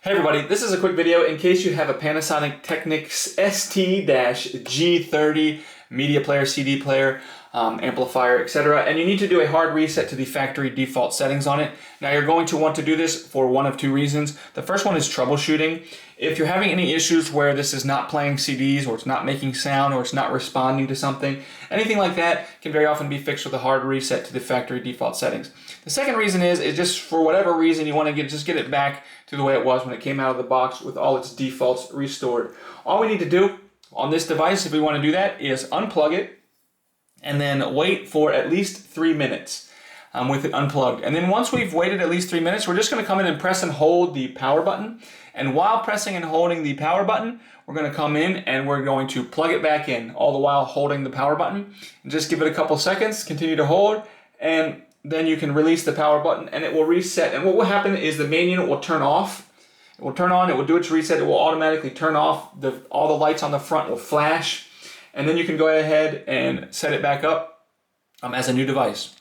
Hey everybody, this is a quick video in case you have a Panasonic Technics ST-G30 media player, CD player, amplifier, etc. and you need to do a hard reset to the factory default settings on it. Now you're going to want to do this for one of two reasons. The first one is troubleshooting. If you're having any issues where this is not playing CDs or it's not making sound or it's not responding to something, anything like that can very often be fixed with a hard reset to the factory default settings. The second reason is just for whatever reason you want to just get it back to the way it was when it came out of the box with all its defaults restored. All we need to do on this device, if we want to do that, is unplug it and then wait for at least 3 minutes with it unplugged. And then once we've waited at least 3 minutes, we're just going to come in and press and hold the power button. And while pressing and holding the power button, we're going to come in and we're going to plug it back in, all the while holding the power button. And just give it a couple seconds, continue to hold, and then you can release the power button and it will reset. And what will happen is the main unit will turn off. It will turn on, it will do its reset, it will automatically turn off, all the lights on the front will flash, and then you can go ahead and set it back up as a new device.